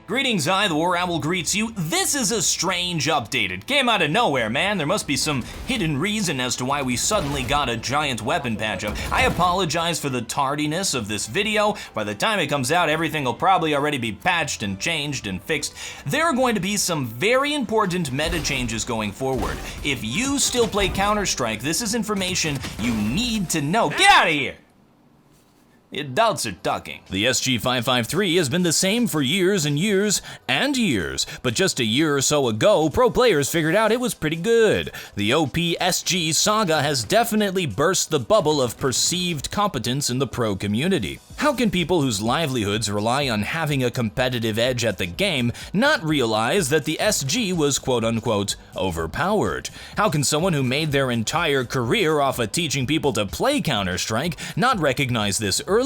Greetings, TheWarOwl greets you. This is a strange update. It came out of nowhere, man. There must be some hidden reason as to why we suddenly got a giant weapon patch up. I apologize for the tardiness of this video. By the time it comes out, everything will probably already be patched and changed and fixed. There are going to be some very important meta changes going forward. If you still play Counter-Strike, this is information you need to know. Get out of here! The adults are talking. The SG553 has been the same for years and years and years, but just a year or so ago, pro players figured out it was pretty good. The OP SG saga has definitely burst the bubble of perceived competence in the pro community. How can people whose livelihoods rely on having a competitive edge at the game not realize that the SG was quote-unquote overpowered? How can someone who made their entire career off of teaching people to play Counter-Strike not recognize this earlier?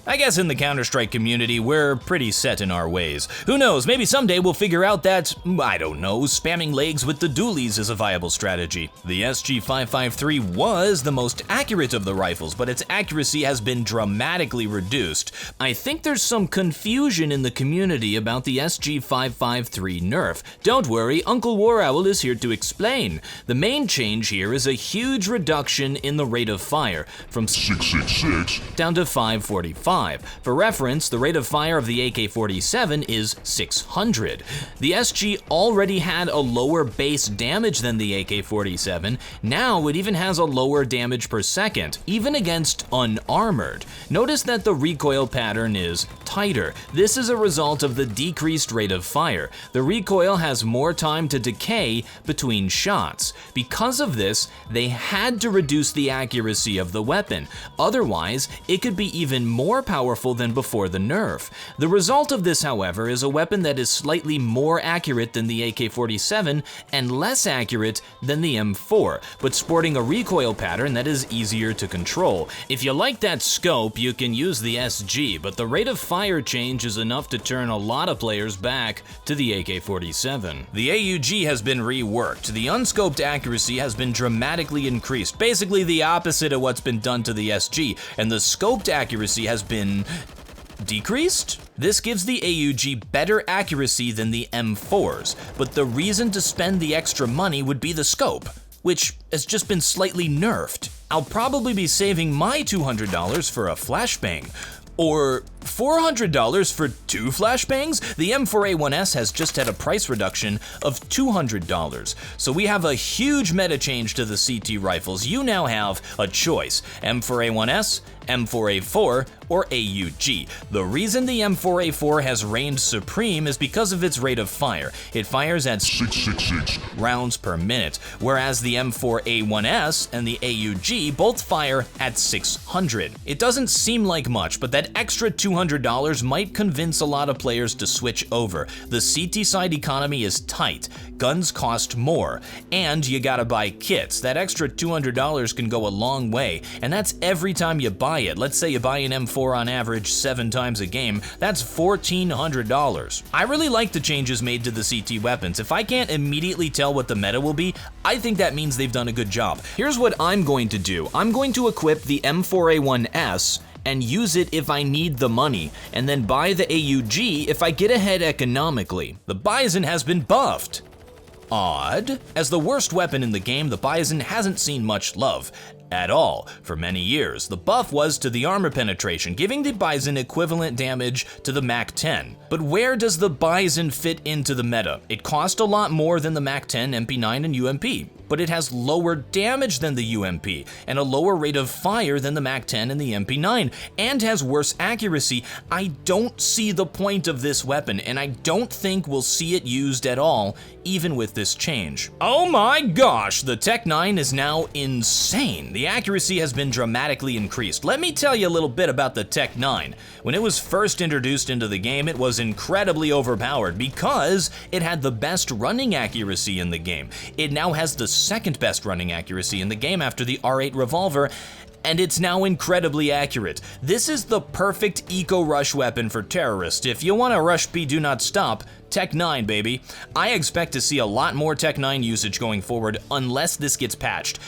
I guess in the Counter-Strike community, we're pretty set in our ways. Who knows, maybe someday we'll figure out that, I don't know, spamming legs with the dualies is a viable strategy. The SG553 was the most accurate of the rifles, but its accuracy has been dramatically reduced. I think there's some confusion in the community about the SG553 nerf. Don't worry, Uncle TheWarOwl is here to explain. The main change here is a huge reduction in the rate of fire, from 666 down to 545. For reference, the rate of fire of the AK-47 is 600. The SG already had a lower base damage than the AK-47. Now it even has a lower damage per second, even against unarmored. Notice that the recoil pattern is tighter. This is a result of the decreased rate of fire. The recoil has more time to decay between shots. Because of this, they had to reduce the accuracy of the weapon. Otherwise, it could be even more powerful than before the nerf. The result of this, however, is a weapon that is slightly more accurate than the AK-47 and less accurate than the M4, but sporting a recoil pattern that is easier to control. If you like that scope, you can use the SG, but the rate of fire change is enough to turn a lot of players back to the AK-47. The AUG has been reworked. The unscoped accuracy has been dramatically increased, basically the opposite of what's been done to the SG, and the scoped accuracy has been decreased? This gives the AUG better accuracy than the M4s, but the reason to spend the extra money would be the scope, which has just been slightly nerfed. I'll probably be saving my $200 for a flashbang, or $400 for 2 flashbangs? The M4A1S has just had a price reduction of $200. So we have a huge meta change to the CT rifles. You now have a choice, M4A1S, M4A4, or AUG. The reason the M4A4 has reigned supreme is because of its rate of fire. It fires at 666 rounds per minute, whereas the M4A1S and the AUG both fire at 600. It doesn't seem like much, but that extra $200 might convince a lot of players to switch over. The CT side economy is tight, guns cost more, and you gotta buy kits. That extra $200 can go a long way, and that's every time you buy it. Let's say you buy an M4 on average 7 times a game, that's $1,400. I really like the changes made to the CT weapons. If I can't immediately tell what the meta will be, I think that means they've done a good job. Here's what I'm going to do. I'm going to equip the M4A1S and use it if I need the money, and then buy the AUG if I get ahead economically. The Bizon has been buffed. Odd. As the worst weapon in the game, the Bizon hasn't seen much love at all for many years. The buff was to the armor penetration, giving the Bizon equivalent damage to the MAC-10. But where does the Bizon fit into the meta? It cost a lot more than the MAC-10, MP9, and UMP, but it has lower damage than the UMP, and a lower rate of fire than the MAC-10 and the MP9, and has worse accuracy. I don't see the point of this weapon, and I don't think we'll see it used at all, even with this change. Oh my gosh, the Tech-9 is now insane. The accuracy has been dramatically increased. Let me tell you a little bit about the Tech-9. When it was first introduced into the game, it was incredibly overpowered because it had the best running accuracy in the game. It now has the second best running accuracy in the game after the R8 revolver, and it's now incredibly accurate. This is the perfect eco-rush weapon for terrorists. If you want to rush B, do not stop, Tech-9, baby. I expect to see a lot more Tech-9 usage going forward unless this gets patched.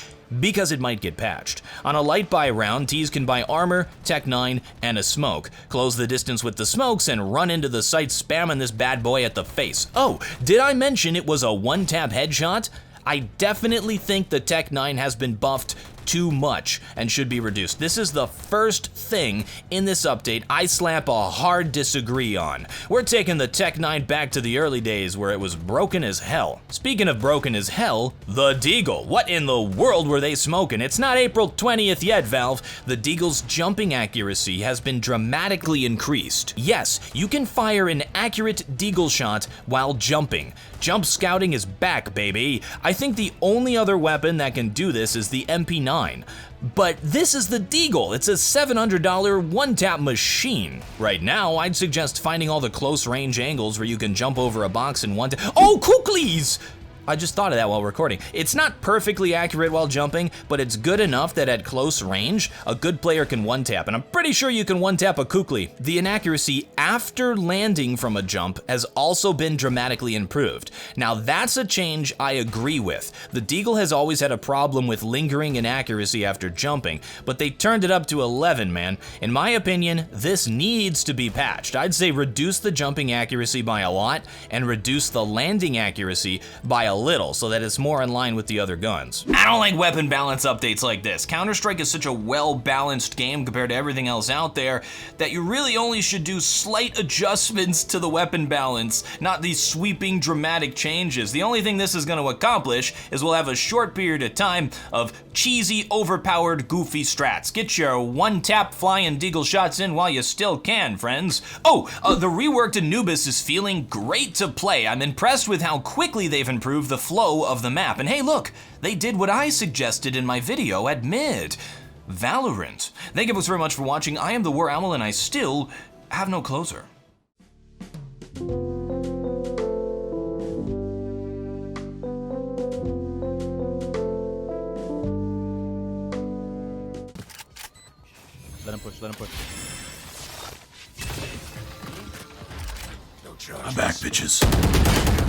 because it might get patched. On a light buy round, T's can buy armor, Tech 9, and a smoke. Close the distance with the smokes and run into the site spamming this bad boy at the face. Oh, did I mention it was a one-tap headshot? I definitely think the Tech 9 has been buffed too much and should be reduced. This is the first thing in this update I slap a hard disagree on. We're taking the Tech 9 back to the early days where it was broken as hell. Speaking of broken as hell, the Deagle. What in the world were they smoking? It's not April 20th yet, Valve. The Deagle's jumping accuracy has been dramatically increased. Yes, you can fire an accurate Deagle shot while jumping. Jump scouting is back, baby. I think the only other weapon that can do this is the MP9. But this is the Deagle. It's a $700 one-tap machine. Right now, I'd suggest finding all the close range angles where you can jump over a box in one tap. Oh, Kuklis! I just thought of that while recording. It's not perfectly accurate while jumping, but it's good enough that at close range, a good player can one-tap, and I'm pretty sure you can one-tap a Kukli. The inaccuracy after landing from a jump has also been dramatically improved. Now that's a change I agree with. The Deagle has always had a problem with lingering inaccuracy after jumping, but they turned it up to 11, man. In my opinion, this needs to be patched. I'd say reduce the jumping accuracy by a lot, and reduce the landing accuracy by a little so that it's more in line with the other guns. I don't like weapon balance updates like this. Counter-Strike is such a well-balanced game compared to everything else out there that you really only should do slight adjustments to the weapon balance, not these sweeping dramatic changes. The only thing this is going to accomplish is we'll have a short period of time of cheesy, overpowered, goofy strats. Get your one-tap flying Deagle shots in while you still can, friends. Oh, the reworked Anubis is feeling great to play. I'm impressed with how quickly they've improved the flow of the map. And hey, look, they did what I suggested in my video at mid. Valorant. Thank you folks very much for watching. I am TheWarOwl and I still have no closer. Let him push, let him push. I'm back, bitches.